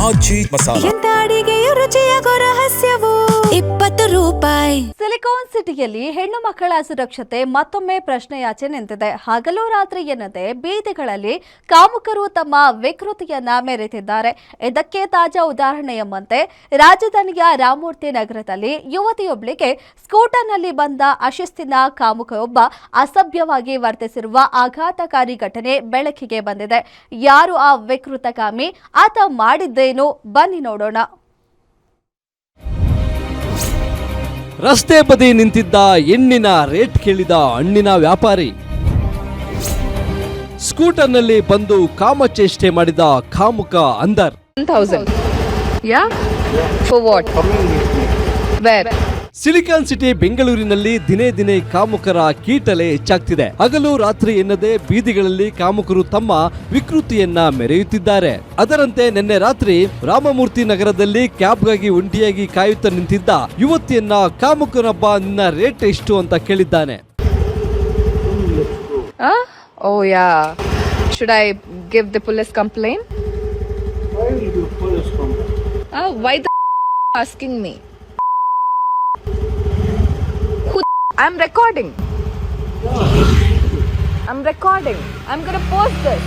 ಆಜಿ ಮಸಾಲಾ. ಎಂತ ಅಡಿಗೆಯ ರುಚಿಯಾಗೋ ರಹಸ್ಯವು 20 ರೂಪಾಯಿ. ಸಿಲಿಕಾನ್ ಸಿಟಿಯಲ್ಲಿ ಹೆಣ್ಣು ಮಕ್ಕಳ ಸುರಕ್ಷತೆ ಮತ್ತೊಮ್ಮೆ ಪ್ರಶ್ನೆಯಾಚೆ ನಿಂತಿದೆ. ಹಗಲು ರಾತ್ರಿ ಎನ್ನದೆ ಬೀದಿಗಳಲ್ಲಿ ಕಾಮುಕರು ತಮ್ಮ ವಿಕೃತಿಯನ್ನ ಮೆರೆತಿದ್ದಾರೆ. ಇದಕ್ಕೆ ತಾಜಾ ಉದಾಹರಣೆ ಎಂಬಂತೆ ರಾಜಧಾನಿಯ ರಾಮಮೂರ್ತಿ ನಗರದಲ್ಲಿ ಯುವತಿಯೊಬ್ಬಳಿಗೆ ಸ್ಕೂಟರ್ನಲ್ಲಿ ಬಂದ ಅಶಿಸ್ತಿನ ಕಾಮುಕರೊಬ್ಬ ಅಸಭ್ಯವಾಗಿ ವರ್ತಿಸಿರುವ ಆಘಾತಕಾರಿ ಘಟನೆ ಬೆಳಕಿಗೆ ಬಂದಿದೆ. ಯಾರು ಆ ವಿಕೃತಕಾಮಿ? ಆತ ಮಾಡಿದ್ದೇನು? ಬನ್ನಿ ನೋಡೋಣ. ರಸ್ತೆ ಬದಿ ನಿಂತಿದ್ದ ಹೆಣ್ಣಿನ ರೇಟ್ ಕೇಳಿದ ಹಣ್ಣಿನ ವ್ಯಾಪಾರಿ, ಸ್ಕೂಟರ್ನಲ್ಲಿ ಬಂದು ಕಾಮಚೇಷ್ಟೆ ಮಾಡಿದ ಕಾಮುಕ ಅಂದರ್. 1000. Yeah? For what? Where? Silicon city ಬೆಂಗಳೂರಿನಲ್ಲಿ ದಿನೇ ದಿನೇ ಕಾಮುಕರ ಕೀಟಲೆ ಹೆಚ್ಚಾಗ್ತಿದೆ. ಹಗಲು ರಾತ್ರಿ ಎನ್ನದೆ ಬೀದಿಗಳಲ್ಲಿ ಕಾಮುಕರು ತಮ್ಮ ವಿಕೃತಿಯನ್ನ ಮೆರೆಯುತ್ತಿದ್ದಾರೆ. ಅದರಂತೆ ನಿನ್ನೆ ರಾತ್ರಿ ರಾಮಮೂರ್ತಿ ನಗರದಲ್ಲಿ ಕ್ಯಾಬ್ಗಾಗಿ ಒಂಟಿಯಾಗಿ ಕಾಯುತ್ತಾ ನಿಂತಿದ್ದ ಯುವತಿಯನ್ನ ಕಾಮುಕನೊಬ್ಬ ನಿನ್ನ ರೇಟ್ ಎಷ್ಟು ಅಂತ ಕೇಳಿದ್ದಾನೆ. Oh yeah. Should I give the police complaint? Why will you give police complaint? Why the asking me? I'm recording. I'm gonna post this.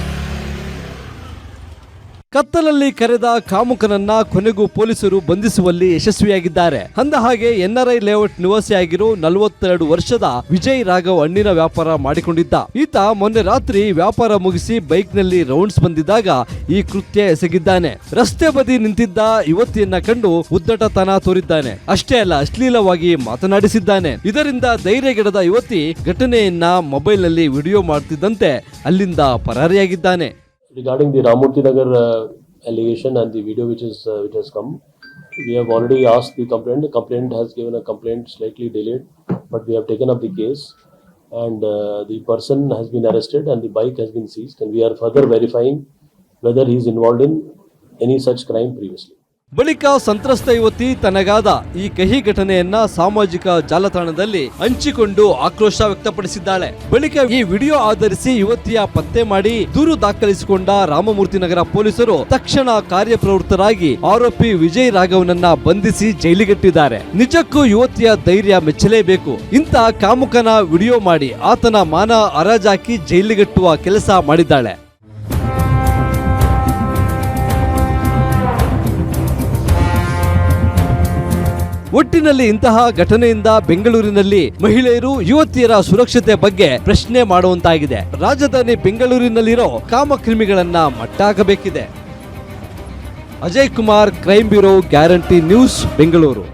ಕತ್ತಲಲ್ಲಿ ಕರೆದ ಕಾಮುಕನನ್ನ ಕೊನೆಗೂ ಪೊಲೀಸರು ಬಂಧಿಸುವಲ್ಲಿ ಯಶಸ್ವಿಯಾಗಿದ್ದಾರೆ. ಅಂದಹಾಗೆ NRI ಲೇಔಟ್ ನಿವಾಸಿಯಾಗಿರೋ 42 ವರ್ಷದ ವಿಜಯ್ ರಾಘವ್ ಹಣ್ಣಿನ ವ್ಯಾಪಾರ ಮಾಡಿಕೊಂಡಿದ್ದ. ಈತ ಮೊನ್ನೆ ರಾತ್ರಿ ವ್ಯಾಪಾರ ಮುಗಿಸಿ ಬೈಕ್ ನಲ್ಲಿ ರೌಂಡ್ಸ್ ಬಂದಿದ್ದಾಗ ಈ ಕೃತ್ಯ ಎಸಗಿದ್ದಾನೆ. ರಸ್ತೆ ಬದಿ ನಿಂತಿದ್ದ ಯುವತಿಯನ್ನ ಕಂಡು ಉದ್ದಟತನ ತೋರಿದ್ದಾನೆ. ಅಷ್ಟೇ ಅಲ್ಲ, ಅಶ್ಲೀಲವಾಗಿ ಮಾತನಾಡಿಸಿದ್ದಾನೆ. ಇದರಿಂದ ಧೈರ್ಯಗೆಡದ ಯುವತಿ ಘಟನೆಯನ್ನ ಮೊಬೈಲ್ ನಲ್ಲಿ ವಿಡಿಯೋ ಮಾಡ್ತಿದ್ದಂತೆ ಅಲ್ಲಿಂದ ಪರಾರಿಯಾಗಿದ್ದಾನೆ. Regarding the Ramamurthy Nagar allegation and the video which has come, we have already asked the complainant. The complainant has given a complaint slightly delayed, but we have taken up the case and the person has been arrested and the bike has been seized, and we are further verifying whether he is involved in any such crime previously. ಬಳಿಕ ಸಂತ್ರಸ್ತ ಯುವತಿ ತನಗಾದ ಈ ಕಹಿ ಘಟನೆಯನ್ನ ಸಾಮಾಜಿಕ ಜಾಲತಾಣದಲ್ಲಿ ಹಂಚಿಕೊಂಡು ಆಕ್ರೋಶ ವ್ಯಕ್ತಪಡಿಸಿದ್ದಾಳೆ. ಬಳಿಕ ಈ ವಿಡಿಯೋ ಆಧರಿಸಿ ಯುವತಿಯ ಪತ್ತೆ ಮಾಡಿ ದೂರು ದಾಖಲಿಸಿಕೊಂಡ ರಾಮಮೂರ್ತಿ ನಗರ ಪೊಲೀಸರು ತಕ್ಷಣ ಕಾರ್ಯಪ್ರವೃತ್ತರಾಗಿ ಆರೋಪಿ ವಿಜಯ್ ರಾಘವನನ್ನ ಬಂಧಿಸಿ ಜೈಲಿಗಟ್ಟಿದ್ದಾರೆ. ನಿಜಕ್ಕೂ ಯುವತಿಯ ಧೈರ್ಯ ಮೆಚ್ಚಲೇಬೇಕು. ಇಂಥ ಕಾಮುಕನ ವಿಡಿಯೋ ಮಾಡಿ ಆತನ ಮಾನ ಹರಾಜಾಕಿ ಜೈಲಿಗಟ್ಟುವ ಕೆಲಸ ಮಾಡಿದ್ದಾಳೆ. ಒಟ್ಟಿನಲ್ಲಿ ಇಂತಹ ಘಟನೆಯಿಂದ ಬೆಂಗಳೂರಿನಲ್ಲಿ ಮಹಿಳೆಯರು ಯುವತಿಯರ ಸುರಕ್ಷತೆ ಬಗ್ಗೆ ಪ್ರಶ್ನೆ ಮಾಡುವಂತಾಗಿದೆ. ರಾಜಧಾನಿ ಬೆಂಗಳೂರಿನಲ್ಲಿರೋ ಕಾಮಕ್ರಿಮಿಗಳನ್ನ ಮಟ್ಟಾಕಬೇಕಿದೆ. Ajay Kumar, crime bureau, guarantee news, Bengaluru.